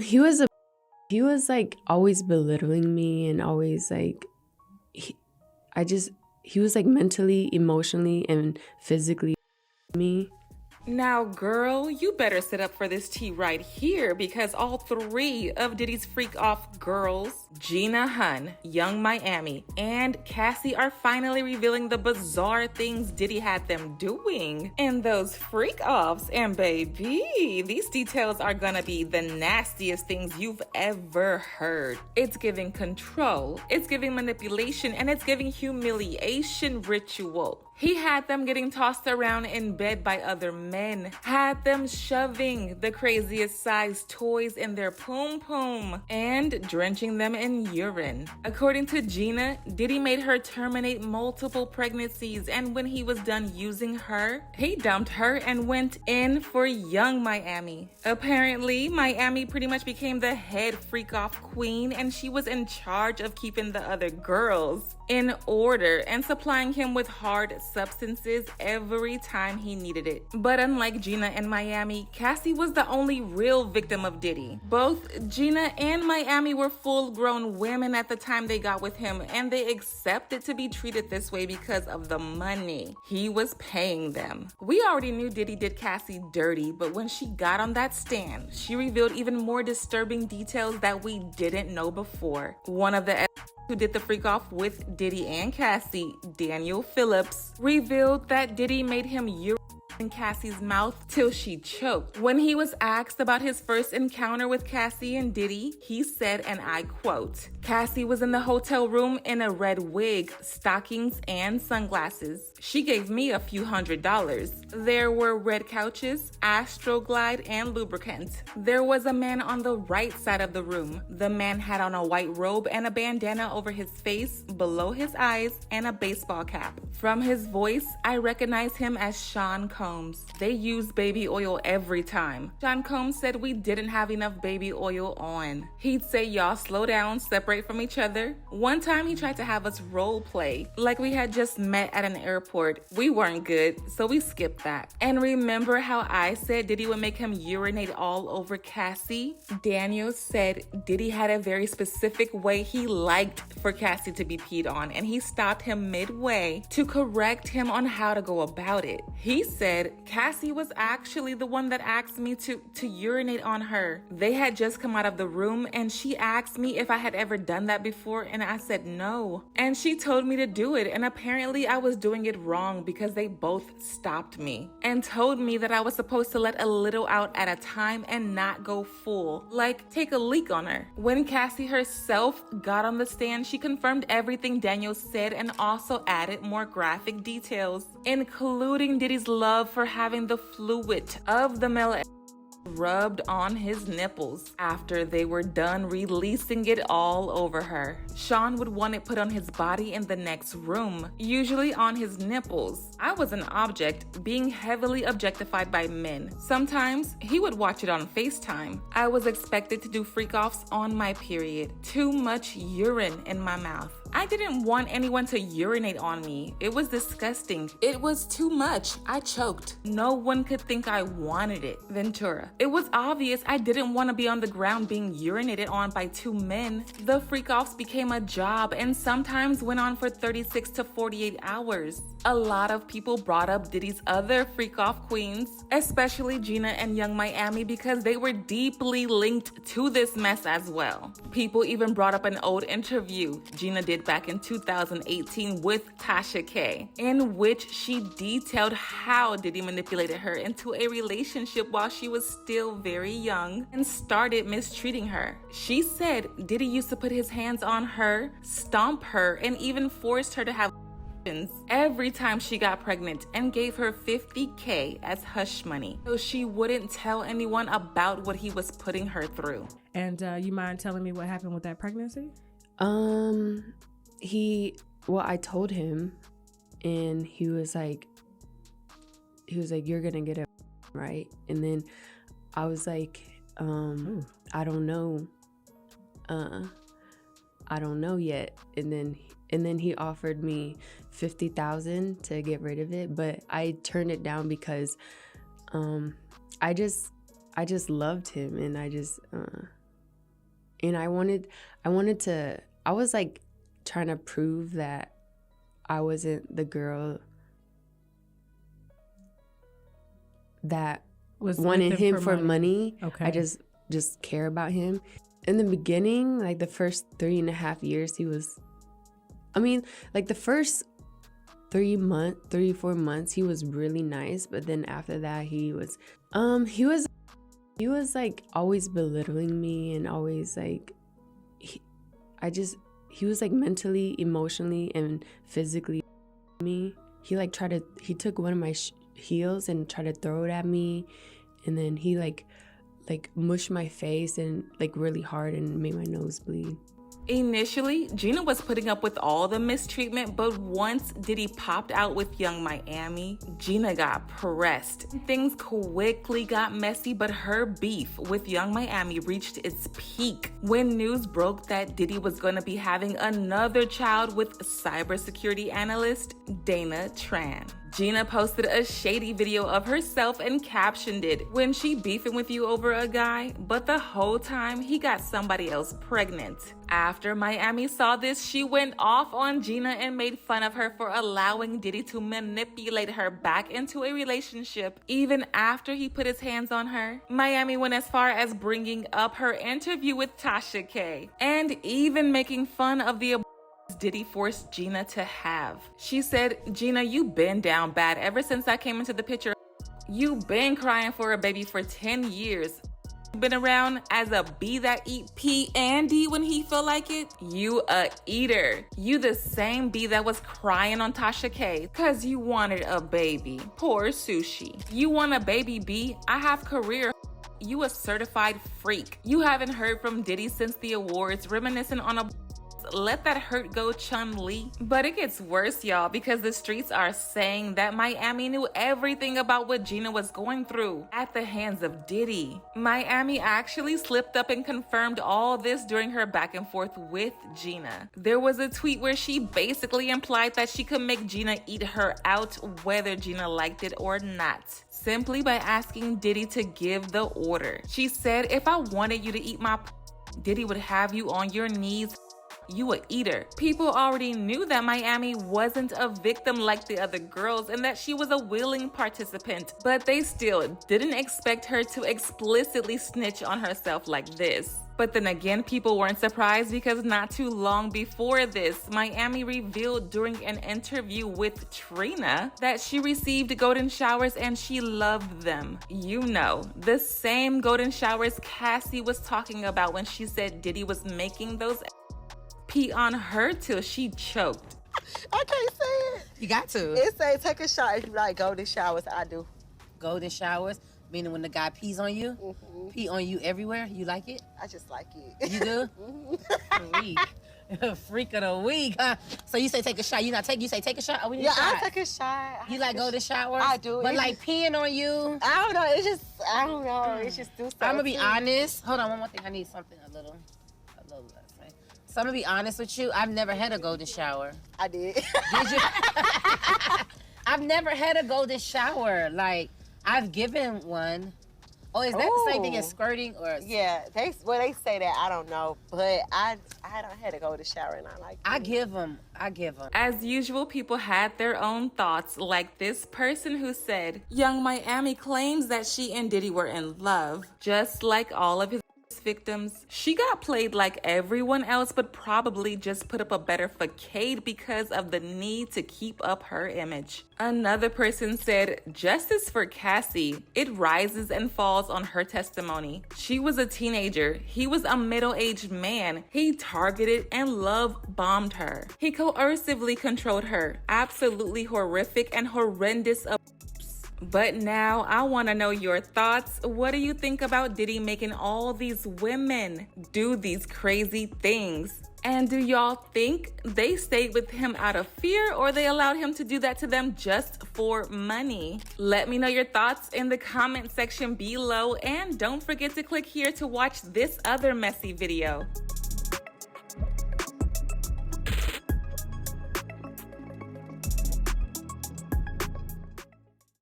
He was like always belittling me and always like he, he was like mentally, emotionally, and physically me. Now, girl, you better sit up for this tea right here because all three of Diddy's freak off girls, Gina Huyn, Young Miami, and Cassie, are finally revealing the bizarre things Diddy had them doing. And those freak offs, and baby, these details are gonna be the nastiest things you've ever heard. It's giving control, it's giving manipulation, and it's giving humiliation ritual. He had them getting tossed around in bed by other men, had them shoving the craziest size toys in their pumpum, and drenching them in urine. According to Gina, Diddy made her terminate multiple pregnancies, and when he was done using her, he dumped her and went in for Young Miami. Apparently, Miami pretty much became the head freak-off queen, and she was in charge of keeping the other girls in order and supplying him with hard substances every time he needed it. But unlike Gina and Miami, Cassie was the only real victim of Diddy. Both Gina and Miami were full-grown women at the time they got with him, and they accepted to be treated this way because of the money he was paying them. We already knew Diddy did Cassie dirty, but when she got on that stand, she revealed even more disturbing details that we didn't know before. One of the who did the freak off with Diddy and Cassie, Daniel Phillips, revealed that Diddy made him urine in Cassie's mouth till she choked. When he was asked about his first encounter with Cassie and Diddy, he said, and I quote, "Cassie was in the hotel room in a red wig, stockings, and sunglasses. She gave me a few $100s. There were red couches, Astroglide, and lubricant. There was a man on the right side of the room. The man had on a white robe and a bandana over his face, below his eyes, and a baseball cap. From his voice, I recognize him as Sean Combs. They use baby oil every time. Sean Combs said we didn't have enough baby oil on. He'd say, y'all slow down, separate from each other. One time he tried to have us role play, like we had just met at an airport. We weren't good, so we skipped that. And remember how I said Diddy would make him urinate all over Cassie? Daniel said Diddy had a very specific way he liked for Cassie to be peed on, and he stopped him midway to correct him on how to go about it. He said Cassie was actually the one that asked me to urinate on her. They had just come out of the room and she asked me if I had ever done that before, and I said no. And she told me to do it, and apparently I was doing it wrong because they both stopped me and told me that I was supposed to let a little out at a time and not go full, like take a leak on her. When Cassie herself got on the stand, she confirmed everything Daniel said and also added more graphic details, including Diddy's love for having the fluid of the male rubbed on his nipples after they were done releasing it all over her. Sean would want it put on his body in the next room, usually on his nipples. I was an object being heavily objectified by men. Sometimes he would watch it on FaceTime. I was expected to do freak-offs on my period. Too much urine in my mouth. I didn't want anyone to urinate on me. It was disgusting. It was too much. I choked. No one could think I wanted it. Ventura. It was obvious I didn't want to be on the ground being urinated on by two men. The freak-offs became a job and sometimes went on for 36 to 48 hours. A lot of people brought up Diddy's other freak-off queens, especially Gina and Young Miami, because they were deeply linked to this mess as well. People even brought up an old interview Gina did back in 2018 with Tasha K, in which she detailed how Diddy manipulated her into a relationship while she was still very young and started mistreating her. She said Diddy used to put his hands on her, stomp her, and even forced her to have every time she got pregnant and gave her $50K as hush money so she wouldn't tell anyone about what he was putting her through. And you mind telling me what happened with that pregnancy? I told him, and he was like, you're gonna get it right. And then I was like, I don't know. I don't know yet. And then he offered me $50,000 to get rid of it, but I turned it down because I just loved him, and I just and I wanted to. I was like trying to prove that I wasn't the girl that Was wanted with him for money. Okay. I just care about him. In the beginning, like the first 3.5 years, he was, I mean, like the first 3-4 months, he was really nice. But then after that, he was like always belittling me, and always like, he was like mentally, emotionally, and physically me. He took one of my heels and tried to throw it at me, and then he like mushed my face and like really hard and made my nose bleed. Initially, Gina was putting up with all the mistreatment, but once Diddy popped out with Young Miami, Gina got pressed. Things quickly got messy, but her beef with Young Miami reached its peak when news broke that Diddy was going to be having another child with cybersecurity analyst Dana Tran. Gina posted a shady video of herself and captioned it, "When she beefing with you over a guy, but the whole time he got somebody else pregnant." After Miami saw this, she went off on Gina and made fun of her for allowing Diddy to manipulate her back into a relationship even after he put his hands on her. Miami went as far as bringing up her interview with Tasha K and even making fun of the Diddy forced Gina to have. She said, "Gina, you been down bad ever since I came into the picture. You been crying for a baby for 10 years. Been around as a bee that eat P and D when he feel like it. You a eater. You the same bee that was crying on Tasha K cause you wanted a baby. Poor sushi. You want a baby bee? I have career. You a certified freak. You haven't heard from Diddy since the awards, reminiscing on a let that hurt go, Chun-Li." But it gets worse, y'all, because the streets are saying that Miami knew everything about what Gina was going through at the hands of Diddy. Miami actually slipped up and confirmed all this during her back and forth with Gina. There was a tweet where she basically implied that she could make Gina eat her out whether Gina liked it or not, simply by asking Diddy to give the order. She said, "If I wanted you to eat my Diddy would have you on your knees. You a eater." People already knew that Miami wasn't a victim like the other girls and that she was a willing participant, but they still didn't expect her to explicitly snitch on herself like this. But then again, people weren't surprised because not too long before this, Miami revealed during an interview with Trina that she received golden showers and she loved them. You know, the same golden showers Cassie was talking about when she said Diddy was making those pee on her till she choked. I can't say it. You got to. It say take a shower if you like golden showers. I do. Golden showers, meaning when the guy pees on you, pee on you everywhere. You like it? I just like it. You do? Freak. Freak of the week, huh? So you say take a shot. You say take a shot? Oh, we need a shot. I take a shot. You like golden showers? I do. But like peeing on you? I don't know. It's just, I don't know. It's just do something. I'm going to be honest. Hold on, one more thing. I need something a little less. Right? So I'm going to be honest with you. I've never had a golden shower. I did. Did you? I've never had a golden shower. Like, I've given one. Oh, is that the same thing as squirting or? Yeah, they say that. I don't know, but I don't had to go to shower and I like. I give them. As usual, people had their own thoughts, like this person who said, "Young Miami claims that she and Diddy were in love, just like all of his victims. She got played like everyone else, but probably just put up a better facade because of the need to keep up her image." Another person said, "Justice for Cassie. It rises and falls on her testimony. She was a teenager. He was a middle-aged man. He targeted and love-bombed her. He coercively controlled her. Absolutely horrific and horrendous abuse. But now I want to know your thoughts. What do you think about Diddy making all these women do these crazy things? And do y'all think they stayed with him out of fear or they allowed him to do that to them just for money? Let me know your thoughts in the comment section below, and don't forget to click here to watch this other messy video.